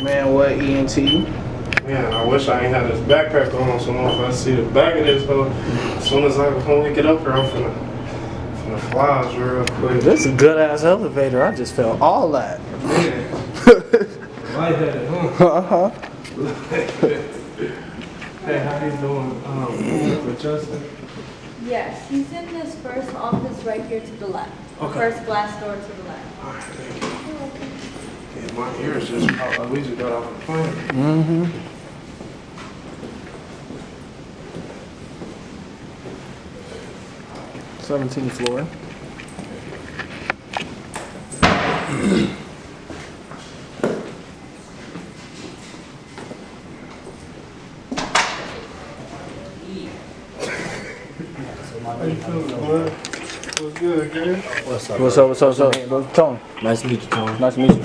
Man, Whaaat Ent. Man, I wish I ain't had this backpack on, so if I see the back of this hoe, as soon as I can get up here, I'm finna fly real quick. This is a good ass elevator. I just felt all that. Man, lightheaded, huh? Uh-huh. Hey, how you doing? With Justin? Yes, he's in this first office right here to the left. Okay. First glass door to the left. All right, thank you. Yeah, my ears just popped. We just got off the plane. Mm-hmm. 17th floor. How you feeling, bud? What's good, man? What's up? What's up? Tone. Nice to meet you, Tony. Nice to meet you.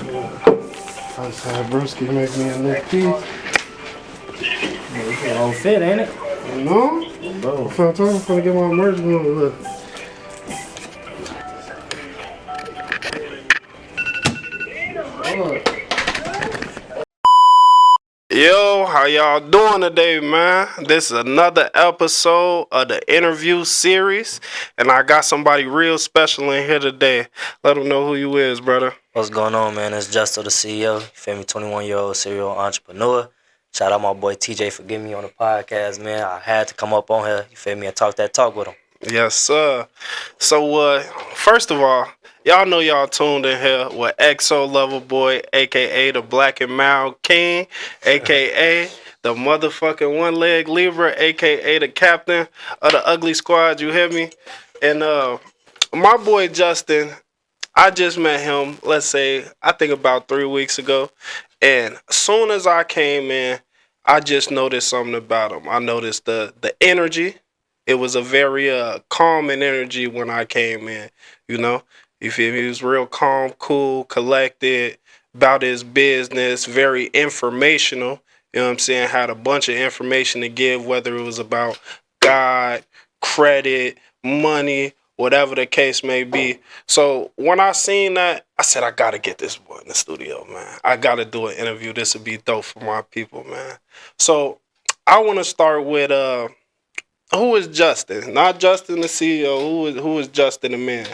I just had Brewski make me a new piece. It's a whole fit, ain't it? You know? Bro. So I'm trying to get my merch going. Look. Yo, how y'all doing today, man? This is another episode of the interview series, and I got somebody real special in here today. Let them know who you is, brother. What's going on, man? It's Justotheceo. You feel me? 21-year-old serial entrepreneur. Shout out my boy TJ for getting me on the podcast, man. I had to come up on here, you feel me, and talk that talk with him. Yes, sir. So, first of all, y'all know y'all tuned in here with XO Loverboi, a.k.a. the Black and Mild King, a.k.a. the motherfucking one-leg Libra, a.k.a. the captain of the Ugly Squad, you hear me? And my boy Justin, I just met him, let's say, I think about 3 weeks ago. And as soon as I came in, I just noticed something about him. I noticed the energy. It was a very calming energy when I came in, you know. You feel me? He was real calm, cool, collected about his business, very informational. You know what I'm saying? Had a bunch of information to give, whether it was about God, credit, money, whatever the case may be. So when I seen that, I said, I got to get this boy in the studio, man. I got to do an interview. This would be dope for my people, man. So I want to start with... who is Justin? Not Justin the CEO. Who is Justin the man?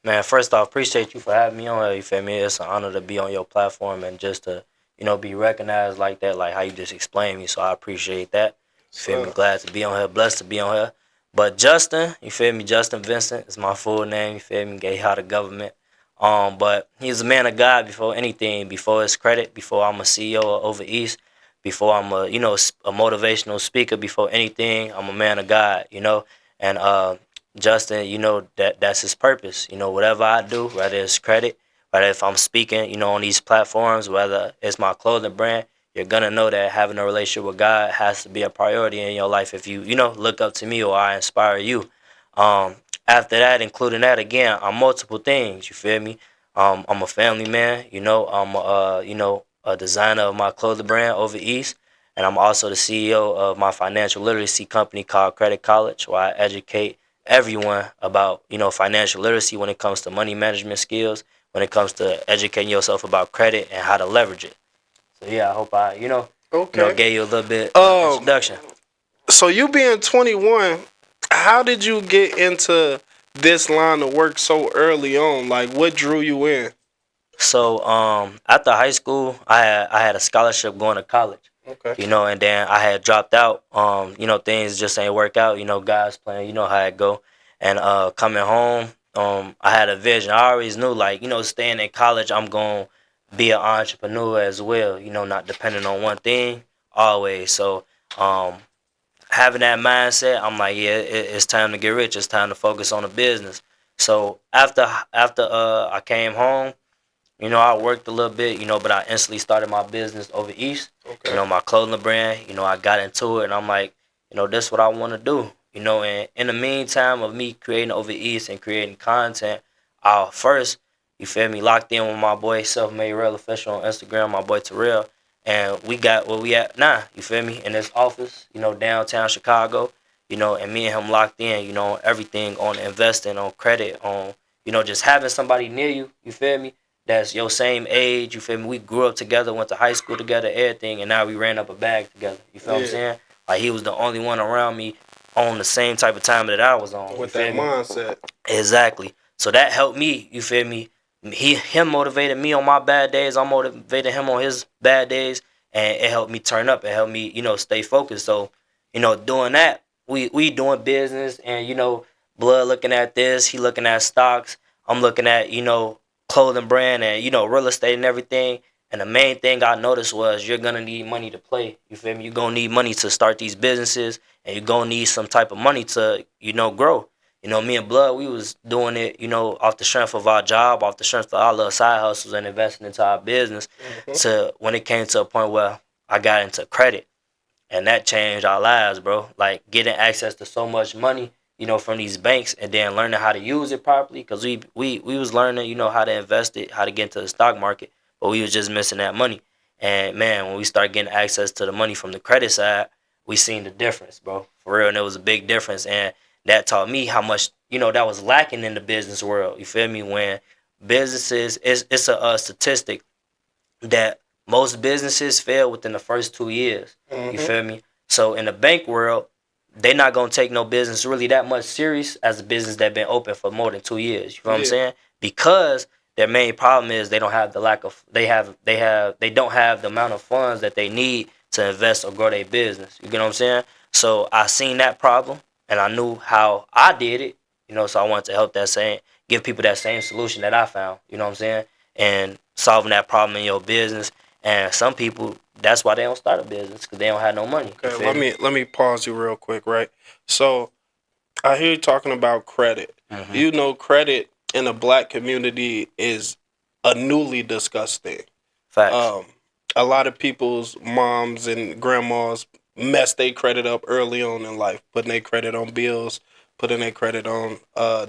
Man, first off, appreciate you for having me on here, you feel me? It's an honor to be on your platform and just to, you know, be recognized like that, like how you just explained me. So I appreciate that. You feel me? Glad to be on here, blessed to be on here. But Justin, you feel me? Justin Vincent is my full name, you feel me? Get out of government. But he's a man of God before anything, before his credit, before I'm a CEO of Over East, before I'm a, you know, a motivational speaker, before anything, I'm a man of God, you know? And Justin, you know, that's his purpose. You know, whatever I do, whether it's credit, whether if I'm speaking, you know, on these platforms, whether it's my clothing brand, you're going to know that having a relationship with God has to be a priority in your life if you know, look up to me or I inspire you. After that, including that, again, I'm multiple things, you feel me? I'm a family man, you know, I'm, you know, a designer of my clothing brand Over East, and I'm also the CEO of my financial literacy company called Credit College, where I educate everyone about, you know, financial literacy when it comes to money management skills, when it comes to educating yourself about credit and how to leverage it. So yeah, I hope I, gave you a little bit introduction. So you being 21, how did you get into this line of work so early on? Like, what drew you in? So after high school, I had a scholarship going to college. Okay. You know, and then I had dropped out. You know, things just ain't work out. You know, God's plan. You know how it go. And coming home, I had a vision. I always knew, like, you know, staying in college, I'm gonna be an entrepreneur as well. You know, not depending on one thing always. So having that mindset, I'm like, yeah, it's time to get rich. It's time to focus on the business. So after I came home, you know, I worked a little bit, you know, but I instantly started my business Over East. Okay. You know, my clothing brand. You know, I got into it, and I'm like, you know, this is what I want to do. You know, and in the meantime of me creating Over East and creating content, I'll first, you feel me, locked in with my boy Self-Made Real Official on Instagram, my boy Terrell, and we got where we at now, you feel me, in this office, you know, downtown Chicago, you know, and me and him locked in, you know, everything on investing, on credit, on, you know, just having somebody near you, you feel me, that's your same age. You feel me? We grew up together, went to high school together, everything, and now we ran up a bag together. You feel what I'm saying? Like he was the only one around me on the same type of time that I was on. With that mindset. Exactly. So that helped me. You feel me? Him motivated me on my bad days. I motivated him on his bad days, and it helped me turn up. It helped me, stay focused. So, doing that, we doing business, and Blood looking at this, he looking at stocks. I'm looking at clothing brand and real estate and everything. And the main thing I noticed was you're gonna need money to play. You feel me? You're gonna need money to start these businesses, and you're gonna need some type of money to grow. Me and Blood, we was doing it, off the strength of our job, off the strength of our little side hustles and investing into our business. To when it came to a point where I got into credit, and that changed our lives, bro. Like getting access to so much money, from these banks, and then learning how to use it properly. Cause we was learning, how to invest it, how to get into the stock market, but we was just missing that money. And man, when we started getting access to the money from the credit side, we seen the difference, bro, for real. And it was a big difference, and that taught me how much that was lacking in the business world. You feel me? When businesses, it's a statistic that most businesses fail within the first 2 years. You feel me? So in the bank world, they not gonna take no business really that much serious as a business that been open for more than 2 years. You know what I'm saying? Because their main problem is they don't have the they don't have the amount of funds that they need to invest or grow their business. You get what I'm saying? So I seen that problem, and I knew how I did it. So I wanted to help give people that same solution that I found. You know what I'm saying? And solving that problem in your business. And some people, that's why they don't start a business, because they don't have no money. Okay, let me pause you real quick, right? So I hear you talking about credit. Credit in the black community is a newly discussed thing. Facts. A lot of people's moms and grandmas mess their credit up early on in life, putting their credit on bills, putting their credit on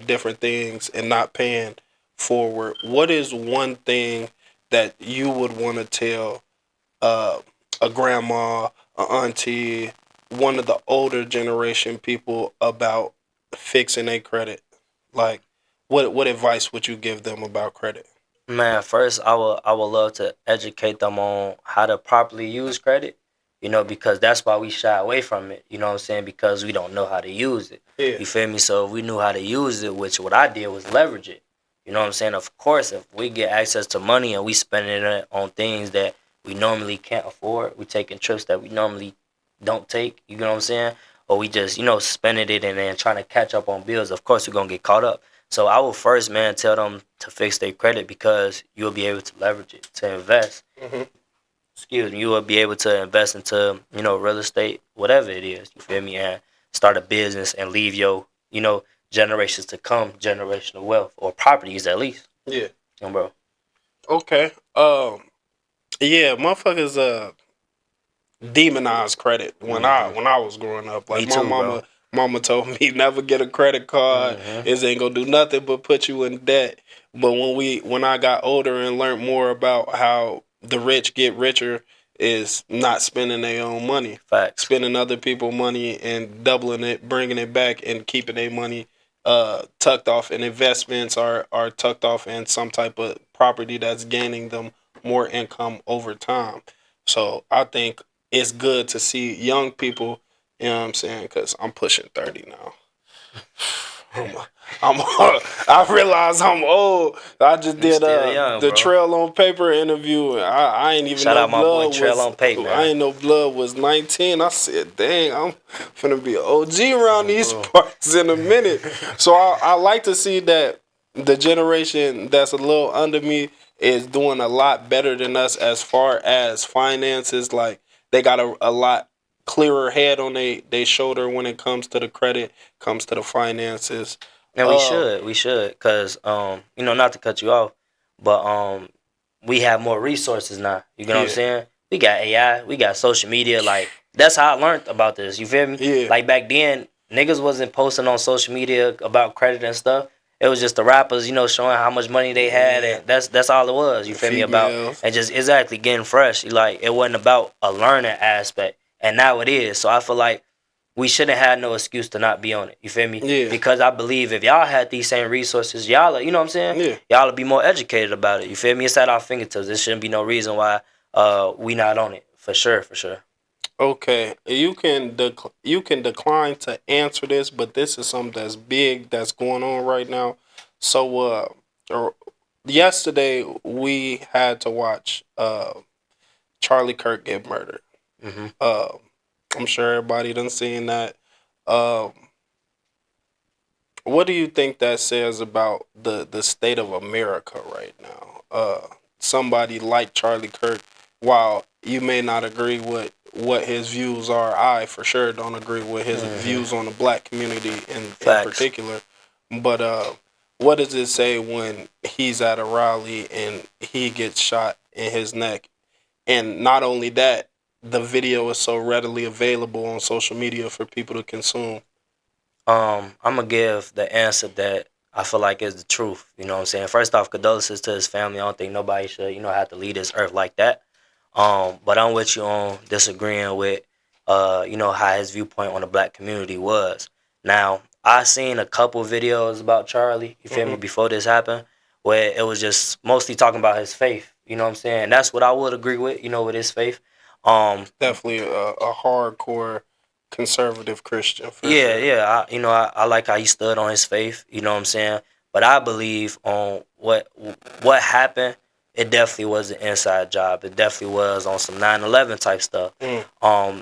different things, and not paying forward. What is one thing that you would want to tell a grandma, a auntie, one of the older generation people about fixing their credit? Like, what advice would you give them about credit? Man, first I would love to educate them on how to properly use credit. Because that's why we shy away from it. You know what I'm saying? Because we don't know how to use it. Yeah. You feel me? So if we knew how to use it, which what I did was leverage it. You know what I'm saying? Of course, if we get access to money and we spending it on things that we normally can't afford, we taking trips that we normally don't take, you know what I'm saying? Or we just, spending it and then trying to catch up on bills, of course we're going to get caught up. So I will first, man, tell them to fix their credit, because you'll be able to leverage it to invest. You will be able to invest into, real estate, whatever it is, you feel me? And start a business and leave your, generations to come, generational wealth, or properties at least. Yeah. Bro. Okay. Yeah, motherfuckers demonized credit when I was growing up. Like, Me too, my mama told me never get a credit card. It ain't gonna do nothing but put you in debt. But when I got older and learned more about how the rich get richer is not spending their own money. Facts. Spending other people's money and doubling it, bringing it back, and keeping their money tucked off in investments, are tucked off in some type of property that's gaining them more income over time. So I think it's good to see young people, you know what I'm saying, because I'm pushing 30 now. I realize I'm old. I just did the Trail on Paper interview. I ain't even Shout know out my Blood boy Trail was, on Paper, man. I ain't know Blood was 19. I said, dang, I'm finna be an OG around these parts in a minute. So I like to see that the generation that's a little under me is doing a lot better than us as far as finances. Like, they got a lot clearer head on they shoulder when it comes to the credit, comes to the finances. And we should, because not to cut you off, but we have more resources now. You know what I'm saying? We got AI, we got social media. Like, that's how I learned about this. You feel me? Yeah. Like, back then, niggas wasn't posting on social media about credit and stuff. It was just the rappers, showing how much money they had, and that's all it was. You feel me? About, and just exactly getting fresh. Like, it wasn't about a learning aspect, and now it is. So I feel like we shouldn't have no excuse to not be on it. You feel me? Yeah. Because I believe if y'all had these same resources, y'all, you know what I'm saying? Yeah. Y'all would be more educated about it. You feel me? It's at our fingertips. There shouldn't be no reason why we not on it. For sure, for sure. Okay, you can decline to answer this, but this is something that's big that's going on right now. So, yesterday we had to watch Charlie Kirk get murdered. Hmm. I'm sure everybody done seen that. Um, what do you think that says about the state of America right now? Somebody like Charlie Kirk, while you may not agree with what his views are, I for sure don't agree with his views on the black community in Facts. particular. But what does it say when he's at a rally and he gets shot in his neck? And not only that, the video is so readily available on social media for people to consume. I'm gonna give the answer that I feel like is the truth. You know what I'm saying? First off, condolences to his family. I don't think nobody should, have to leave this earth like that. But I'm with you on disagreeing with, how his viewpoint on the black community was. Now, I seen a couple videos about Charlie, you feel me, before this happened, where it was just mostly talking about his faith. You know what I'm saying? That's what I would agree with, with his faith. Definitely a hardcore conservative Christian for Yeah, sure. yeah. I like how he stood on his faith. You know what I'm saying? But I believe on what happened. It definitely was an inside job. It definitely was on some 9/11 type stuff.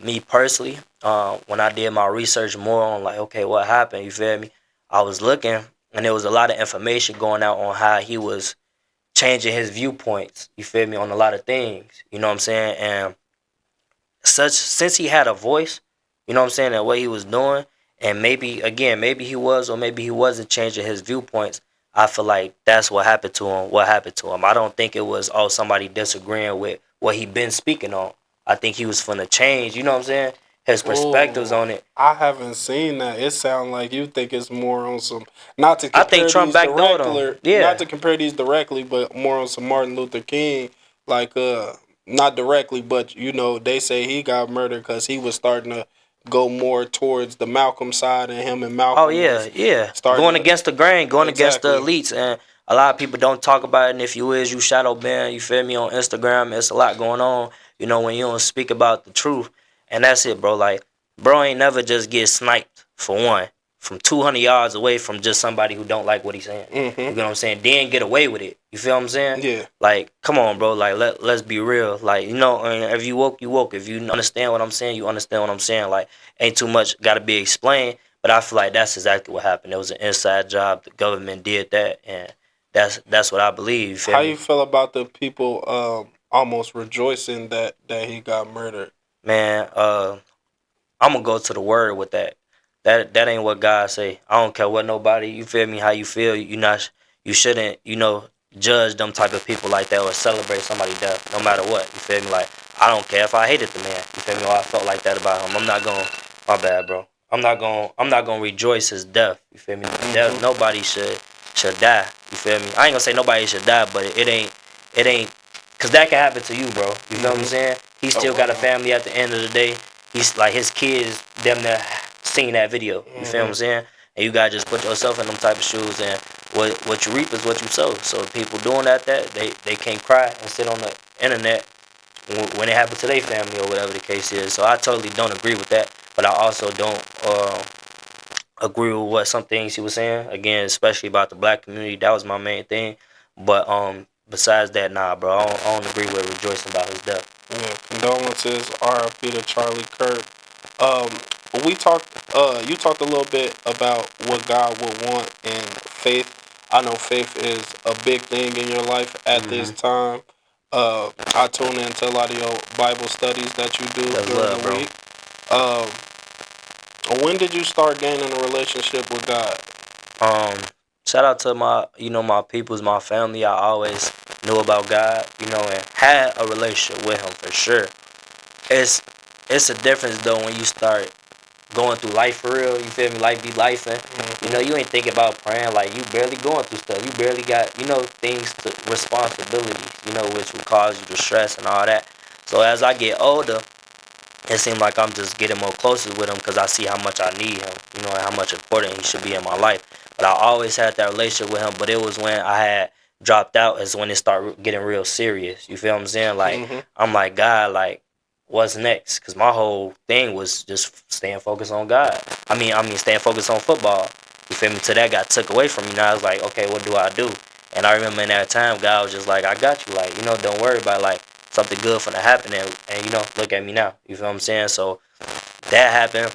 Me personally, when I did my research more on like, okay, what happened? You feel me? I was looking, and there was a lot of information going out on how he was changing his viewpoints. You feel me? On a lot of things. You know what I'm saying? And since he had a voice, you know what I'm saying, and what he was doing, and maybe he was or maybe he wasn't changing his viewpoints. I feel like that's what happened to him. What happened to him? I don't think it was somebody disagreeing with what he been speaking on. I think he was finna change. You know what I'm saying? His perspectives Oh, on it. I haven't seen that. It sounds like you think it's more on some not to I think compare Trump these backdoored him. directly, not Yeah. to compare these directly, but more on some Martin Luther King, like not directly, but they say he got murdered because he was starting to go more towards the Malcolm side, and him and Oh Malcolm yeah, was yeah. starting Going to against the grain, going against the exactly. elites, and a lot of people don't talk about it. And if you shadow ban. You feel me on Instagram? It's a lot going on. When you don't speak about the truth, and that's it, bro. Like, bro ain't never just get sniped for one from 200 yards away from just somebody who don't like what he's saying. You know what I'm saying? Then get away with it. You feel what I'm saying? Yeah. Like, come on, bro. Like, let's be real. Like, and if you woke, you woke. If you understand what I'm saying, you understand what I'm saying. Like, ain't too much got to be explained. But I feel like that's exactly what happened. It was an inside job. The government did that, and that's what I believe. You feel How me? you feel about the people almost rejoicing that he got murdered? Man, I'm gonna go to the word with that. That ain't what God say. I don't care what nobody. You feel me? How you feel? You shouldn't. Judge them type of people like that or celebrate somebody's death, no matter what. You feel me? Like, I don't care if I hated the man. You feel me? Or I felt like that about him. I'm not gonna. My bad, bro. I'm not gonna rejoice his death. You feel me? Nobody should die. You feel me? I ain't gonna say nobody should die, but it ain't, cause that can happen to you, bro. You feel what I'm saying? He still got a family at the end of the day. He's like, his kids them there seen that video. You feel what I'm saying? And you gotta just put yourself in them type of shoes, and what you reap is what you sow. So people doing that they can't cry and sit on the internet when it happened to their family or whatever the case is. So I totally don't agree with that, but I also don't agree with what some things he was saying. Again, especially about the black community, that was my main thing. But besides that, nah, bro, I don't agree with rejoicing about his death. Yeah, condolences, RIP to Charlie Kirk. Um, we talked. You talked a little bit about what God would want and faith. I know faith is a big thing in your life at this time. I tune into a lot of your Bible studies that you do That's during love, the bro. week. Um, when did you start gaining a relationship with God? Um, Shout out to my peoples, my family. I always knew about God, and had a relationship with Him for sure. It's it's a difference though when you start going through life for real. You feel me? Life be life, and you ain't thinking about praying. Like, you barely going through stuff. You barely got things to responsibilities. Which will cause you to stress and all that. So as I get older, it seems like I'm just getting more closer with him because I see how much I need him, you know, and how much important he should be in my life. But I always had that relationship with him. But it was when I had dropped out is when it started getting real serious. You feel what I'm saying? Like I'm like, God, like what's next? Because my whole thing was just staying focused on God. I mean, staying focused on football. You feel me? Till that got took away from me. Now I was like, okay, what do I do? And I remember in that time, God was just like, I got you. Like, you know, don't worry about like something good finna happen. And you know, look at me now. You feel what I'm saying? So that happened.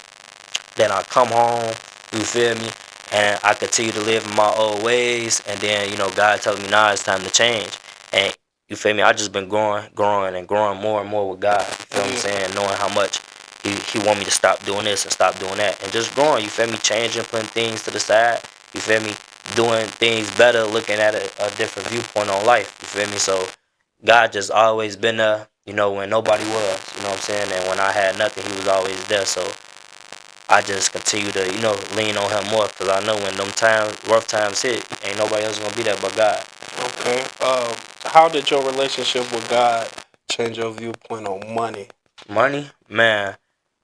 Then I come home. You feel me? And I continue to live in my old ways. And then, you know, God tells me now it's time to change. And you feel me? I just been growing and growing more and more with God. You feel what I'm saying? Knowing how much he want me to stop doing this and stop doing that. And just growing, you feel me? Changing, putting things to the side. You feel me? Doing things better, looking at a different viewpoint on life. You feel me? So God just always been there, you know, when nobody was. You know what I'm saying? And when I had nothing, he was always there. So I just continue to, you know, lean on him more because I know when them rough times hit, ain't nobody else gonna be there but God. Okay. How did your relationship with God change your viewpoint on money? Money, man.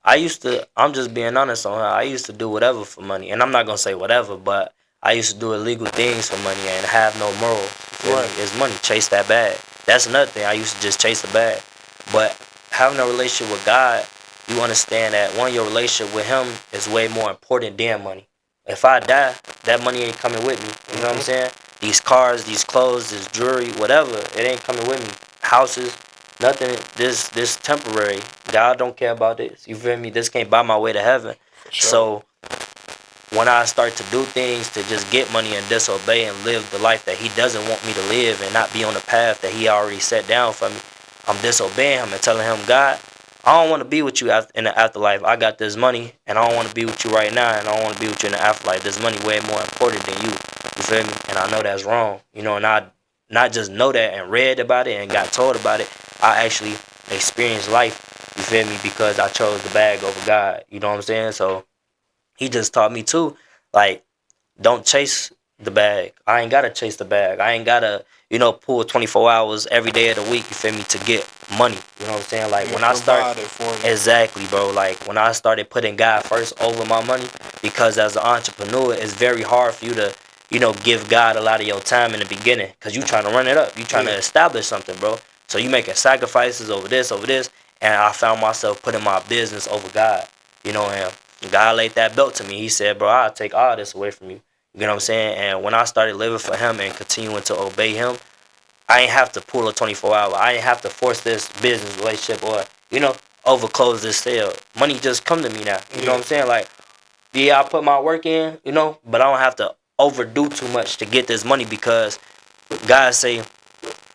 I'm just being honest on her. I used to do whatever for money. And I'm not going to say whatever, but I used to do illegal things for money and have no morals. You feel me? It's money. Chase that bag. That's another thing. I used to just chase the bag. But having a relationship with God, you understand that one, your relationship with him is way more important than money. If I die, that money ain't coming with me. You know what I'm saying? These cars, these clothes, this jewelry, whatever, it ain't coming with me. Houses, nothing. This temporary. God don't care about this. You feel me? This can't buy my way to heaven. Sure. So when I start to do things to just get money and disobey and live the life that he doesn't want me to live and not be on the path that he already set down for me, I'm disobeying him and telling him, God, I don't want to be with you in the afterlife. I got this money and I don't want to be with you right now and I don't want to be with you in the afterlife. This money way more important than you. You feel me? And I know that's wrong. You know, and I not just know that and read about it and got told about it. I actually experienced life, you feel me, because I chose the bag over God. You know what I'm saying? So he just taught me too, like, don't chase the bag. I ain't gotta chase the bag. I ain't gotta, you know, pull 24 hours every day of the week, you feel me, to get money. You know what I'm saying? Like when I start exactly, bro. Like when I started putting God first over my money, because as an entrepreneur, it's very hard for you to, you know, give God a lot of your time in the beginning, because you trying to run it up. You trying to establish something, bro. So you making sacrifices over this, and I found myself putting my business over God. You know, and God laid that belt to me. He said, bro, I'll take all this away from you. You know what I'm saying? And when I started living for him and continuing to obey him, I ain't have to pull a 24-hour. I ain't have to force this business relationship or, you know, overclose this sale. Money just come to me now. You know what I'm saying? Like, yeah, I put my work in, you know, but I don't have to overdo too much to get this money, because God say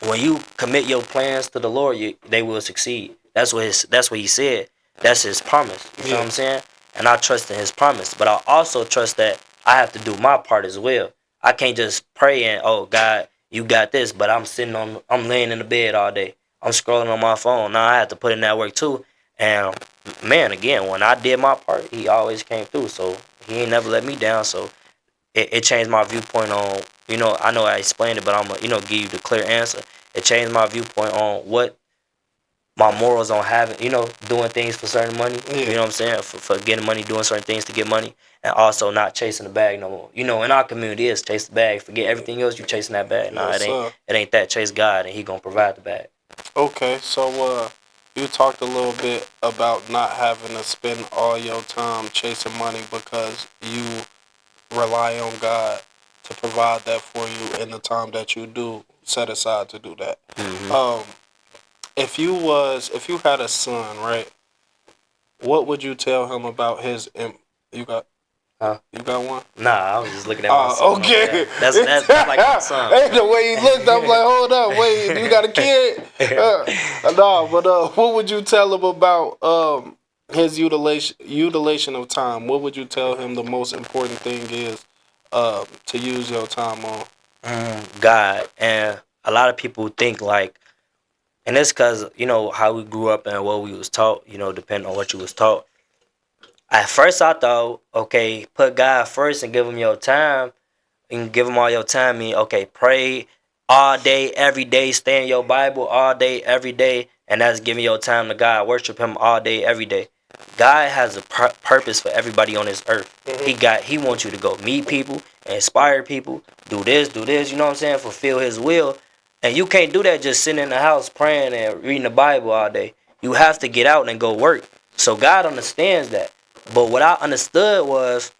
when you commit your plans to the Lord, they will succeed. That's what he said. That's his promise. You know what I'm saying? And I trust in his promise. But I also trust that I have to do my part as well. I can't just pray and, oh God, you got this, but I'm laying in the bed all day. I'm scrolling on my phone. Now I have to put in that work too. And man, again, when I did my part, he always came through. So he ain't never let me down. So it changed my viewpoint on, you know, I know I explained it, but I'm gonna, you know, give you the clear answer. It changed my viewpoint on what my morals on having, you know, doing things for certain money. You know what I'm saying? For getting money, doing certain things to get money, and also not chasing the bag no more. You know, in our community is chase the bag. Forget everything else, you chasing that bag. Nah, it ain't that. Chase God and he gonna provide the bag. Okay, so you talked a little bit about not having to spend all your time chasing money because you rely on God to provide that for you in the time that you do set aside to do that. If you had a son, right? What would you tell him about his? You got You got one? Nah, I was just looking at my son. Okay. That's like my son. Hey, the way he looked, I'm like, hold up, wait, you got a kid? No, but what would you tell him about his utilization of time? What would you tell him the most important thing is to use your time on? God. And a lot of people think like, and it's because, you know, how we grew up and what we was taught, you know, depending on what you was taught. At first I thought, okay, put God first and give him your time. And give him all your time. Okay, pray all day, every day, stay in your Bible all day, every day, and that's giving your time to God. Worship Him all day, every day. God has a purpose for everybody on this earth. He wants you to go meet people, inspire people, do this, you know what I'm saying? Fulfill His will. And you can't do that just sitting in the house praying and reading the Bible all day. You have to get out and go work. So God understands that. But what I understood was,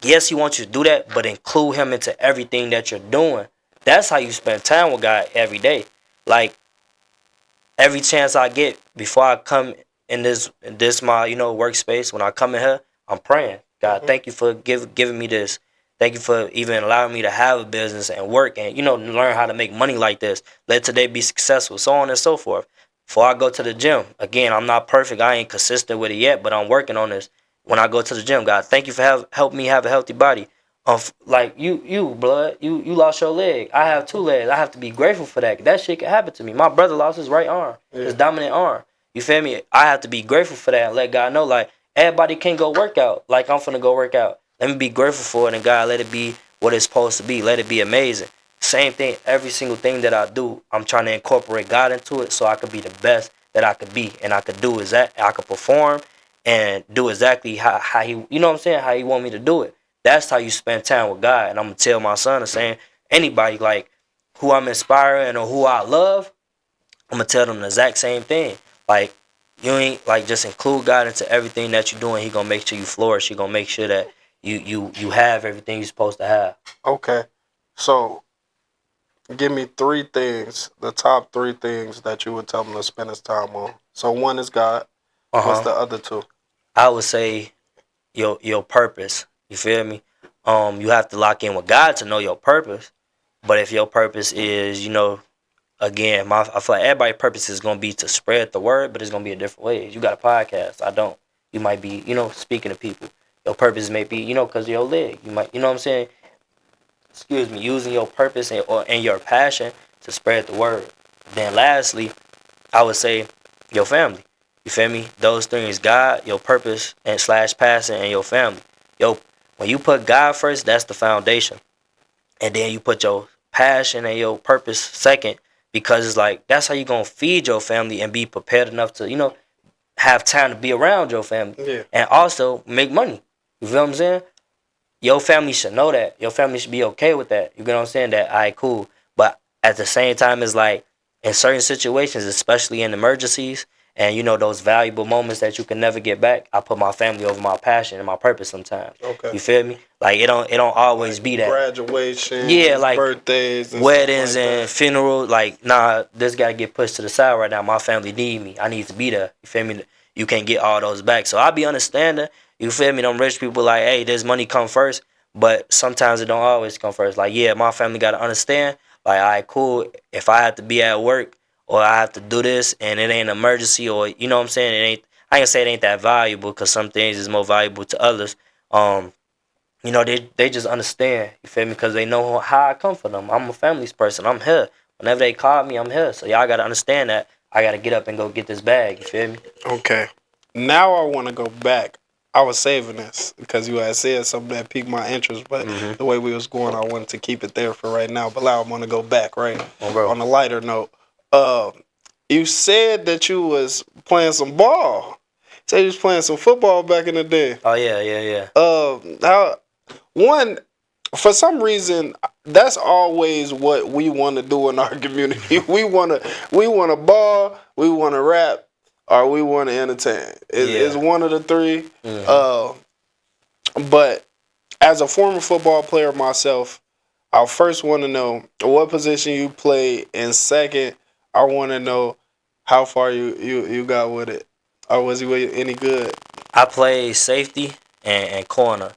yes, He wants you to do that, but include Him into everything that you're doing. That's how you spend time with God every day. Like, every chance I get before I come in this my workspace, when I come in here, I'm praying. God, thank you for giving me this. Thank you for even allowing me to have a business and work and learn how to make money like this. Let today be successful, so on and so forth. Before I go to the gym, again, I'm not perfect. I ain't consistent with it yet, but I'm working on this. When I go to the gym, God, thank you for helping me have a healthy body. Like you blood, you lost your leg. I have 2 legs. I have to be grateful for that. That shit can happen to me. My brother lost his right arm, his dominant arm. You feel me? I have to be grateful for that and let God know, like, everybody can go work out. Like, I'm finna go work out. Let me be grateful for it, and God, let it be what it's supposed to be. Let it be amazing. Same thing, every single thing that I do, I'm trying to incorporate God into it so I could be the best that I could be, and I could do exactly, I could perform and do exactly how He, you know what I'm saying, how He want me to do it. That's how you spend time with God. And I'm gonna tell my son the same. Anybody like who I'm inspiring or who I love, I'm gonna tell them the exact same thing. Like, you ain't like, just include God into everything that you're doing. He gonna make sure you flourish. He gonna make sure that you have everything you're supposed to have. Okay. So, give me 3 things, the top 3 things that you would tell him to spend his time on. So, one is God. What's the other 2? I would say your purpose. You feel me? You have to lock in with God to know your purpose. But if your purpose is, again, I feel like everybody's purpose is gonna be to spread the word, but it's gonna be a different way. You got a podcast, I don't. You might be, speaking to people. Your purpose may be, because of your leg. You might, you know what I'm saying? Excuse me, using your purpose and your passion to spread the word. Then lastly, I would say your family. You feel me? Those things: God, your purpose and / passion, and your family. When you put God first, that's the foundation. And then you put your passion and your purpose second, because it's like, that's how you gonna feed your family and be prepared enough to, have time to be around your family. Yeah. And also make money. You feel what I'm saying? Your family should know that. Your family should be okay with that. You get what I'm saying? That, all right, cool. But at the same time, it's like, in certain situations, especially in emergencies, and those valuable moments that you can never get back, I put my family over my passion and my purpose sometimes. Okay. You feel me? Like, it don't always be that. Graduation, Yeah, like birthdays, and weddings like and funerals. Like, nah, this gotta get pushed to the side right now. My family need me. I need to be there. You feel me? You can't get all those back. So I be understanding. You feel me? Them rich people like, hey, this money come first, but sometimes it don't always come first. Like, yeah, my family gotta understand. Like, all right, cool. If I have to be at work, or I have to do this and it ain't an emergency, or you know what I'm saying, I ain't say it ain't that valuable, because some things is more valuable to others. They just understand. You feel me? Because they know how I come for them. I'm a family's person. I'm here. Whenever they call me, I'm here. So y'all gotta understand that I gotta get up and go get this bag. You feel me? Okay. Now I want to go back. I was saving this because you had said something that piqued my interest, but the way we was going, I wanted to keep it there for right now. But now I want to go back, right? On a lighter note. You said that you was playing some ball. Said you was playing some football back in the day. Oh yeah. For some reason, that's always what we want to do in our community. We want to ball, we want to rap, or we want to entertain. It's one of the 3. But as a former football player myself, I first want to know what position you play, and second, I want to know how far you got with it, or was you any good? I played safety and corner.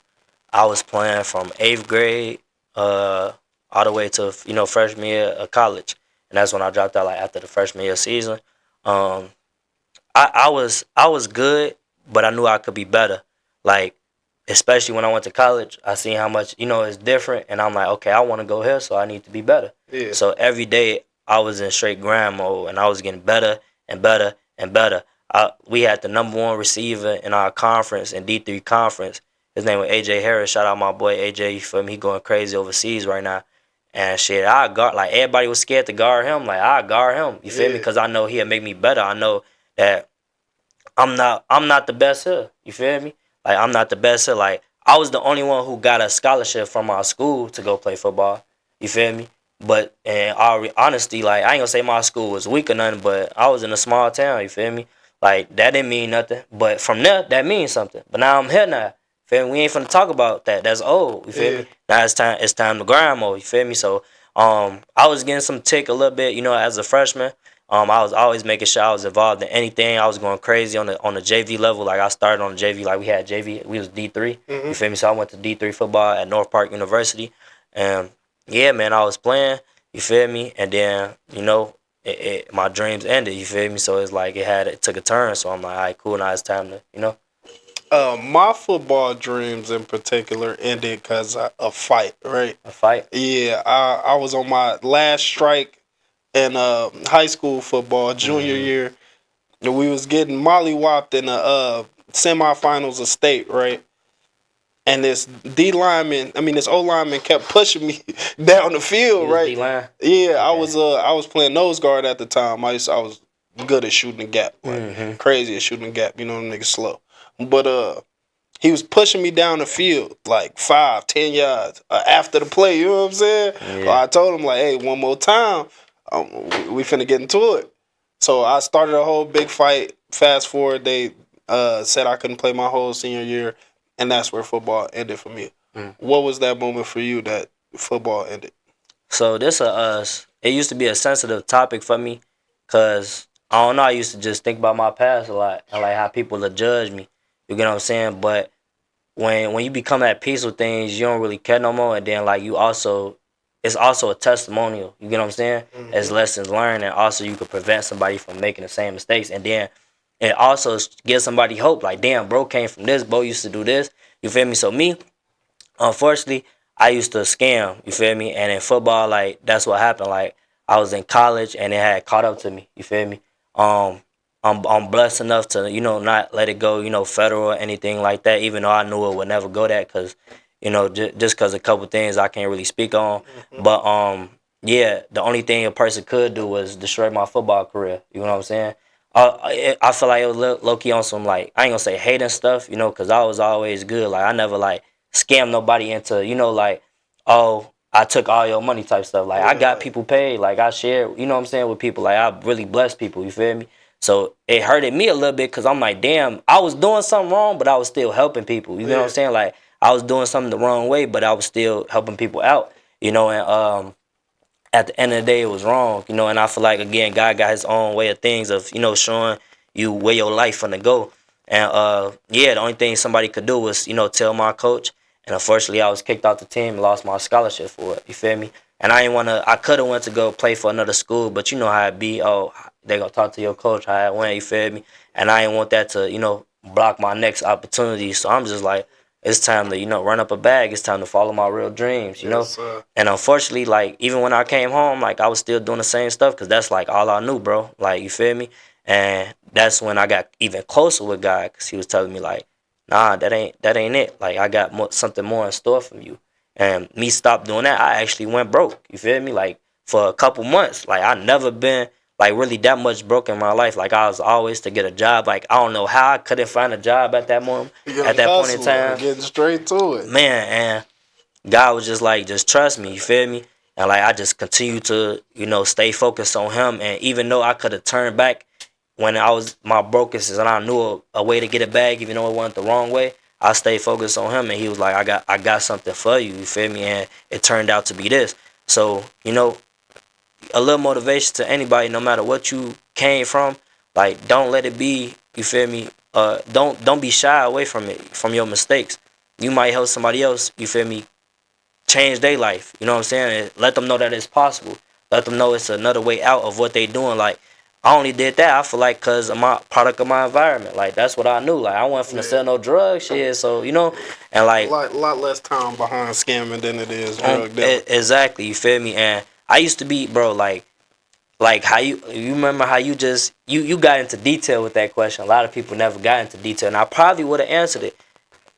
I was playing from 8th grade all the way to freshman year of college, and that's when I dropped out. Like, after the freshman year season, I was good, but I knew I could be better. Like, especially when I went to college, I seen how much it's different, and I'm like, okay, I want to go here, so I need to be better. Yeah. So every day I was in straight grind mode, and I was getting better and better and better. We had the number 1 receiver in our conference, in D3 conference. His name was AJ Harris. Shout out my boy AJ. You feel me? He going crazy overseas right now. And shit, I guard, like, everybody was scared to guard him. Like, I guard him. You feel me? Because I know he'll make me better. I know that I'm not the best here. You feel me? Like, I'm not the best here. Like, I was the only one who got a scholarship from our school to go play football. You feel me? But in all honesty, like, I ain't gonna say my school was weak or nothing, but I was in a small town. You feel me? Like, that didn't mean nothing. But from there, that means something. But now I'm here now. Feel me? We ain't finna talk about that. That's old. You feel me? Now it's time. It's time to grind more. You feel me? So I was getting some tick a little bit. You know, as a freshman. I was always making sure I was involved in anything. I was going crazy on the JV level. Like, I started on the JV. Like, we had JV. We was D3. You feel me? So I went to D3 football at North Park University, and yeah, man, I was playing. You feel me? And then, you know, my dreams ended. You feel me? So it's like it took a turn. So I'm like, all right, cool. Now it's time to, you know. My football dreams in particular ended because of a fight, right? A fight? Yeah, I was on my last strike in high school football, junior year. And we was getting mollywopped in the semifinals of state, right? And this this O lineman kept pushing me down the field, right? D-line? Yeah, okay. I was playing nose guard at the time. I was good at shooting the gap, like crazy at shooting the gap. You know, them niggas slow. But he was pushing me down the field like 5-10 yards after the play. You know what I'm saying? Yeah. So I told him like, hey, one more time, we finna get into it. So I started a whole big fight. Fast forward, they said I couldn't play my whole senior year, and that's where football ended for me. What was that moment for you that football ended? So it used to be a sensitive topic for me, cause I don't know. I used to just think about my past a lot and like how people would judge me. You get what I'm saying? But when you become at peace with things, you don't really care no more. And then like it's also a testimonial. You get what I'm saying? As lessons learned, and also you could prevent somebody from making the same mistakes. And then it also gives somebody hope. Like, damn, bro came from this. Bro used to do this. You feel me? So me, unfortunately, I used to scam. You feel me? And in football, like, that's what happened. Like, I was in college and it had caught up to me. You feel me? I'm blessed enough to, you know, not let it go, you know, federal or anything like that, even though I knew it would never go that, because, you know, just because a couple things I can't really speak on. But yeah, the only thing a person could do was destroy my football career. You know what I'm saying? I feel like it was low key on some, like, I ain't gonna say hating stuff, you know, because I was always good. Like, I never like scammed nobody into, you know, like, oh, I took all your money type stuff. Like, I got people paid. Like, I shared, you know what I'm saying, with people. Like, I really blessed people. You feel me? So it hurted me a little bit because I'm like, damn, I was doing something wrong, but I was still helping people. You know what I'm saying? Like, I was doing something the wrong way, but I was still helping people out. You know, and at the end of the day, it was wrong. You know, and I feel like, again, God got his own way of things of, you know, showing you where your life finna go. And yeah, the only thing somebody could do was, you know, tell my coach. And unfortunately, I was kicked off the team and lost my scholarship for it. You feel me? And I could have went to go play for another school, but you know how it be. Oh, they gonna talk to your coach how it went. You feel me? And I didn't want that to, you know, block my next opportunity. So I'm just like, it's time to, you know, run up a bag. It's time to follow my real dreams, you know? And unfortunately, like, even when I came home, like, I was still doing the same stuff because that's, like, all I knew, bro. Like, you feel me? And that's when I got even closer with God, because he was telling me, like, nah, that ain't it. Like, I got something more in store from you. And me stop doing that, I actually went broke. You feel me? Like, for a couple months. Like, I never been, like, really that much broke in my life. Like, I was always to get a job. Like, I don't know how I couldn't find a job at that moment, at that point in time. Getting straight to it. Man, and God was just like, just trust me. You feel me? And, like, I just continued to, you know, stay focused on him. And even though I could have turned back when I was my brokest and I knew a way to get it back, even though it went the wrong way, I stayed focused on him, and he was like, I got something for you, you feel me? And it turned out to be this. So, you know, a little motivation to anybody, no matter what you came from, like, don't let it be, you feel me? Don't be shy away from it, from your mistakes. You might help somebody else, you feel me, change their life. You know what I'm saying? And let them know that it's possible. Let them know it's another way out of what they doing. Like, I only did that, I feel like, because of my product of my environment. Like, that's what I knew. Like, I wasn't finna sell no drugs, shit. So, you know, and like, a lot less time behind scamming than it is drug dealing. Exactly, you feel me? And I used to be, bro, like how you remember how you just you got into detail with that question. A lot of people never got into detail, and I probably would have answered it.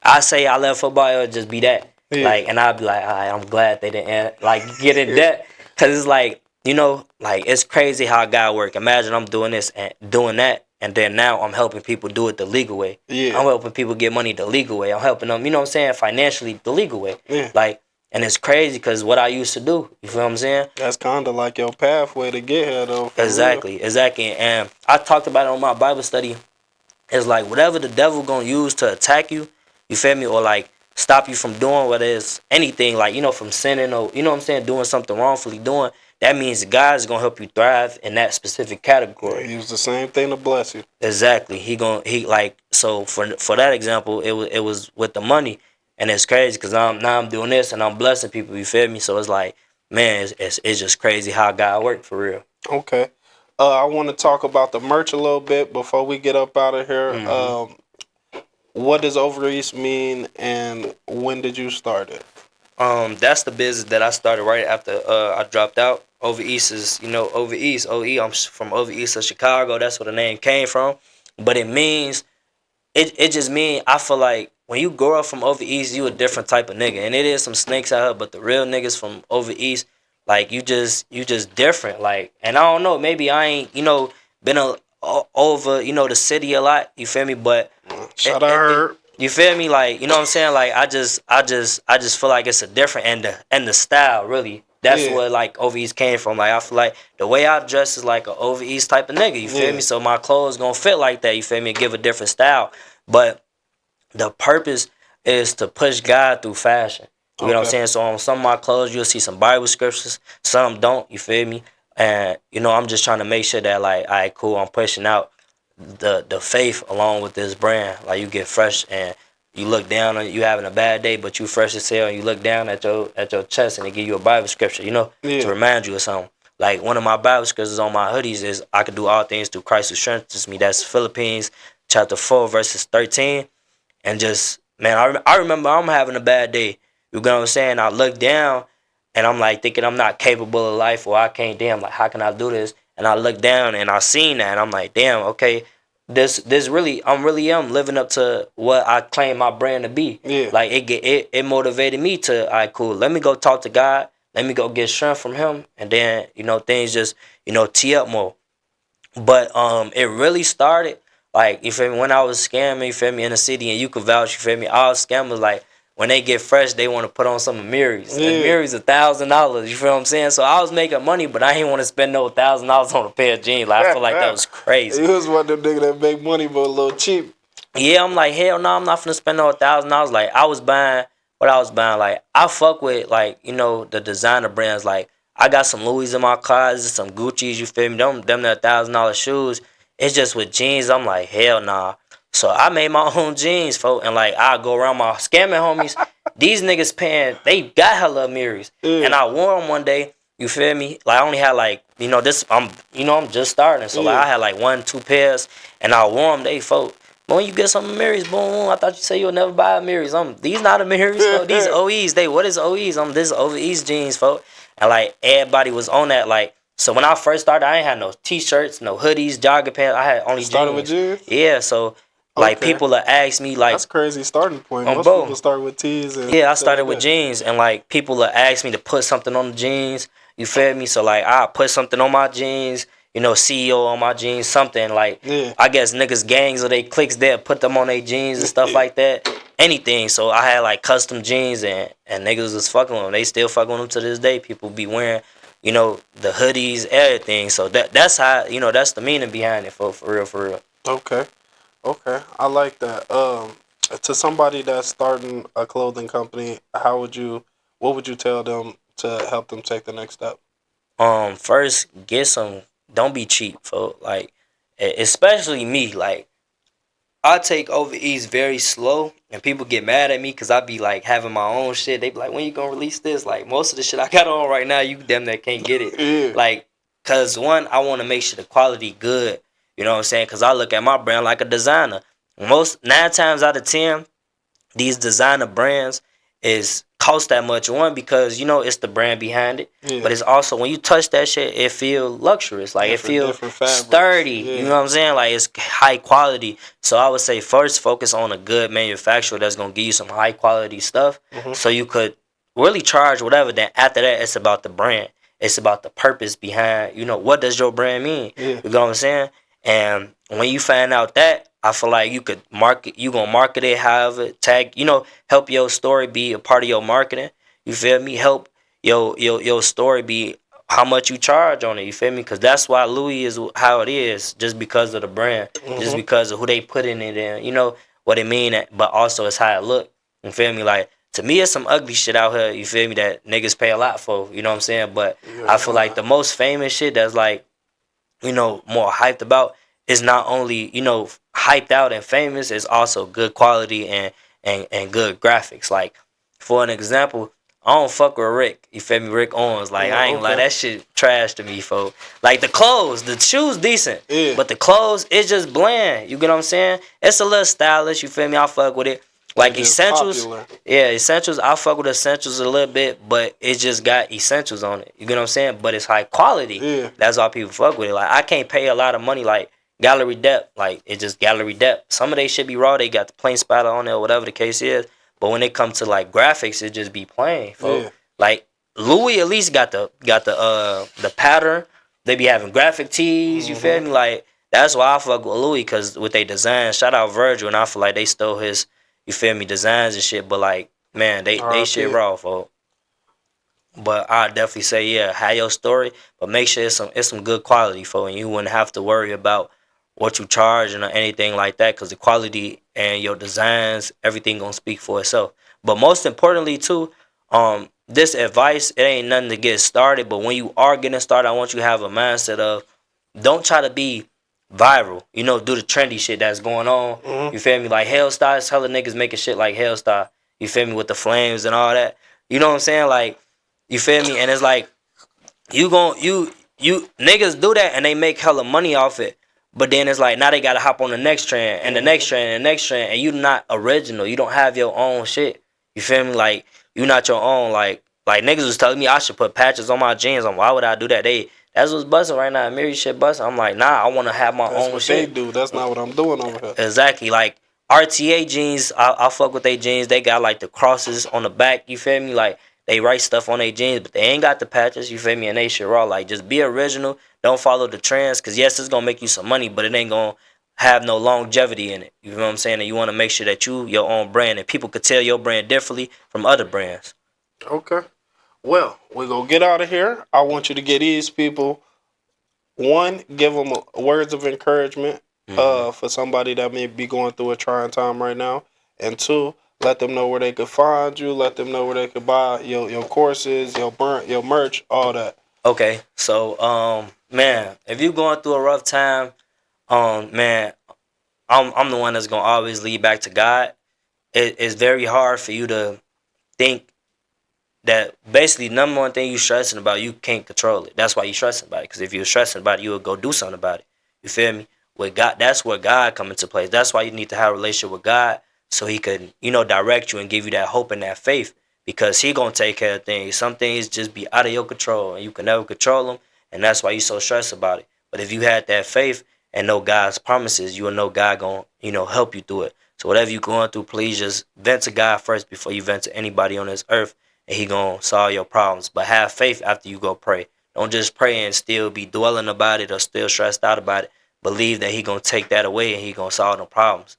I say I left football, it would just be that. Yeah. Like, and I'd be like, all right, I'm glad they didn't like get in debt, cause it's like, you know, like it's crazy how God work. Imagine I'm doing this and doing that, and then now I'm helping people do it the legal way. Yeah. I'm helping people get money the legal way. I'm helping them, you know what I'm saying, financially the legal way. Yeah. Like, and it's crazy because what I used to do, you feel what I'm saying? That's kind of like your pathway to get here, though. For Exactly. And I talked about it on my Bible study. It's like whatever the devil gonna use to attack you, you feel me, or like stop you from doing whether it's anything, like, you know, from sinning or, you know what I'm saying, doing something wrongfully doing. That means God is gonna help you thrive in that specific category. He used the same thing to bless you. Exactly. He like, so for that example, it was with the money, and it's crazy because I'm doing this and I'm blessing people. You feel me? So it's like, man, it's just crazy how God worked for real. Okay. I want to talk about the merch a little bit before we get up out of here. What does Over East mean, and when did you start it? That's the business that I started right after I dropped out. Over East is, you know, Over East, OE. I'm from Over East of Chicago. That's where the name came from. But it means, it just means, I feel like when you grow up from Over East, you a different type of nigga. And it is some snakes out here, but the real niggas from Over East, like you just different. Like, and I don't know, maybe I ain't, you know, been over, you know, the city a lot. You feel me? But Shout out her. you feel me? Like, you know what I'm saying? Like, I just feel like it's a different, and the style really. That's Yeah. where like Over East came from. Like, I feel like the way I dress is like an Over East type of nigga. You feel Yeah. me? So my clothes gonna fit like that. You feel me? Give a different style. But the purpose is to push God through fashion. You know what I'm Okay. saying? So on some of my clothes, you'll see some Bible scriptures. Some don't. You feel me? And you know, I'm just trying to make sure that like, all right, cool. I'm pushing out the faith along with this brand. Like, you get fresh and you look down on you having a bad day, but you fresh as hell, and you look down at your chest and they give you a Bible scripture, you know, Yeah. to remind you of something. Like, one of my Bible scriptures on my hoodies is, I could do all things through Christ who strengthens me. That's Philippines chapter 4 verses 13. And just, man, I remember I'm having a bad day. You know what I'm saying? I look down and I'm like thinking I'm not capable of life, or I can't, damn, like, how can I do this? And I look down and I seen that and I'm like, damn, okay, this really, I'm really am living up to what I claim my brand to be. Yeah. Like, it motivated me to, all right, cool, let me go talk to God, let me go get strength from him, and then, you know, things just, you know, tee up more. But it really started, like, you feel me, when I was scamming, you feel me, in the city, and you could vouch, you feel me, all scammers, like, when they get fresh, they want to put on some Amiris. Yeah. Amiris $1,000. You feel what I'm saying? So I was making money, but I ain't want to spend no $1,000 on a pair of jeans. Like, I feel like that was crazy. You was one of them niggas that make money but a little cheap. Yeah, I'm like, hell no, I'm not finna spend no $1,000. Like, I was buying what I was buying. Like, I fuck with, like, you know, the designer brands. Like, I got some Louis in my closet, some Gucci's. You feel me? Them that $1,000 shoes. It's just with jeans. I'm like, hell nah. So I made my own jeans, folks, and like, I go around my scamming homies. These niggas paying, they got hella Amiris, and I wore them one day. You feel me? Like, I only had like, you know, I'm just starting, so like, I had like 1-2 pairs, and I wore them. They, folk, but when you get some Amiris, boom, I thought you said you'll never buy Amiris. These not Amiris, folks. These OEs. What is OEs? This Over East jeans, folks. And like, everybody was on that. Like, so when I first started, I ain't had no t-shirts, no hoodies, jogging pants. I had only Started jeans. with jeans? Yeah, so like, Okay. people will ask me, like, That's a crazy starting point. Most bro. people start with tees. And yeah, I shit started like with that. jeans, and like, people will ask me to put something on the jeans. You feel me? So like, I put something on my jeans. You know, CEO on my jeans, something like. Yeah. I guess niggas gangs or they cliques there put them on their jeans and stuff like that. Anything. So I had like custom jeans, and niggas was fucking with them. They still fucking with them to this day. People be wearing, you know, the hoodies, everything. So that's how, you know, that's the meaning behind it, for real. Okay. I like that. To somebody that's starting a clothing company, what would you tell them to help them take the next step? First, don't be cheap, folks. Like, especially me. Like, I take Over East very slow, and people get mad at me because I be like having my own shit. They be like, when you gonna release this? Like, most of the shit I got on right now, you damn that can't get it. Yeah. Like, cause one, I want to make sure the quality good. You know what I'm saying? Cause I look at my brand like a designer. 9 times out of 10, these designer brands, is cost that much. One, because you know it's the brand behind it, Yeah. but it's also when you touch that shit, it feel luxurious. Like Different- it feel different fabrics. sturdy. Yeah. You know what I'm saying? Like it's high quality. So I would say first focus on a good manufacturer that's gonna give you some high quality stuff, so you could really charge whatever. Then after that, it's about the brand. It's about the purpose behind. You know, what does your brand mean? Yeah. You know what I'm saying? And when you find out that, I feel like you could market. You gonna market it however, tag. You know, help your story be a part of your marketing. You feel me? Help your story be how much you charge on it. You feel me? Because that's why Louis is how it is, just because of the brand, just because of who they put in it, and you know what it mean. But also it's how it look. You feel me? Like to me, it's some ugly shit out here. You feel me? That niggas pay a lot for. You know what I'm saying? But I feel like the most famous shit that's like, you know, more hyped about is not only, you know, hyped out and famous, it's also good quality and good graphics. Like for an example, I don't fuck with Rick. You feel me? Rick Owens. Like I ain't gonna lie, that shit trash to me, folks. Like the clothes, the shoes decent, but the clothes it's just bland. You get what I'm saying? It's a little stylish. You feel me? I fuck with it. Like It's just essentials, popular. yeah, essentials. I fuck with essentials a little bit, but it just got essentials on it. You get what I'm saying? But it's high quality. Yeah. That's why people fuck with it. Like I can't pay a lot of money. Like gallery depth, like it's just gallery depth. Some of they should be raw. They got the plain spatter on there, or whatever the case is. But when it comes to like graphics, it just be plain. Folks. Yeah. Like Louis at least got the pattern. They be having graphic tees. You feel me? Like that's why I fuck with Louis, because with they design. Shout out Virgil, and I feel like they stole his. You feel me? Designs and shit. But like, man, they shit raw, folks. But I definitely say, yeah, have your story, but make sure it's some good quality, for, and you wouldn't have to worry about what you charge or anything like that, because the quality and your designs, everything gonna speak for itself. But most importantly too, this advice, it ain't nothing to get started, but when you are getting started, I want you to have a mindset of don't try to be viral. You know, do the trendy shit that's going on. You feel me? Like Hellstar, it's hella niggas making shit like Hellstar. You feel me? With the flames and all that. You know what I'm saying? Like, you feel me? And it's like you niggas do that and they make hella money off it. But then it's like now they gotta hop on the next trend and the next trend and the next trend, and you not original. You don't have your own shit. You feel me? Like you not your own. Like niggas was telling me I should put patches on my jeans. Why would I do that? That's what's busting right now. Mary shit busting. I'm like, nah, I want to have my own What shit. they do. That's not what I'm doing over here. Exactly. Like RTA jeans, I fuck with they jeans. They got like the crosses on the back. You feel me? Like they write stuff on their jeans, but they ain't got the patches. You feel me? And they shit raw. Like just be original. Don't follow the trends. Cause yes, it's gonna make you some money, but it ain't gonna have no longevity in it. You know what I'm saying? And you want to make sure that you your own brand, and people could tell your brand differently from other brands. Okay. Well, we're going to get out of here. I want you to get these people, one, give them words of encouragement for somebody that may be going through a trying time right now. And two, let them know where they could find you. Let them know where they could buy your courses, your merch, all that. Okay. So, man, if you're going through a rough time, man, I'm the one that's going to always lead back to God. It's very hard for you to think that basically number one thing you stressing about, you can't control it. That's why you stressing about it. Because if you're stressing about it, you would go do something about it. You feel me? With God, that's where God come into place. That's why you need to have a relationship with God, so He could, direct you and give you that hope and that faith. Because He gonna take care of things. Some things just be out of your control, and you can never control them. And that's why you so stressed about it. But if you had that faith and know God's promises, you will know God gonna, help you through it. So whatever you're going through, please just vent to God first before you vent to anybody on this earth. And He gonna solve your problems. But have faith after you go pray. Don't just pray and still be dwelling about it or still stressed out about it. Believe that He gonna take that away and He gonna solve the problems.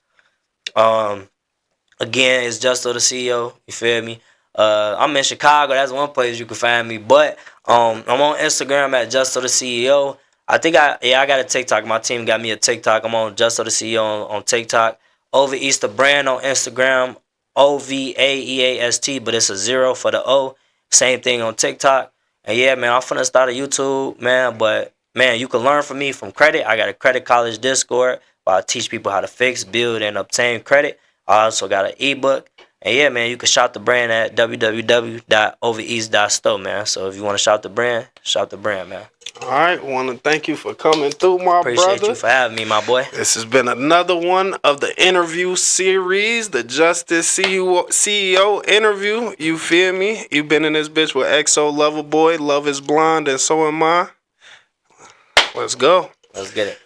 Again, it's Justotheceo. You feel me? I'm in Chicago. That's one place you can find me. But I'm on Instagram at Justotheceo. I think I got a TikTok. My team got me a TikTok. I'm on Justotheceo on TikTok. Over Easter Brand on Instagram. OVAEAST, but it's a 0 for the O. Same thing on TikTok. And yeah, man, I'm finna start a YouTube, man. But man, you can learn from me from credit. I got a credit college Discord where I teach people how to fix, build, and obtain credit. I also got an ebook. And yeah, man, you can shop the brand at www.overeast.store, man. So if you want to shop the brand, man. All right, want to thank you for coming through, my Appreciate brother. you for having me, my boy. This has been another one of the interview series, the CEO interview. You feel me? You've been in this bitch with XO Loverboy. Love is blind, and so am I. Let's go. Let's get it.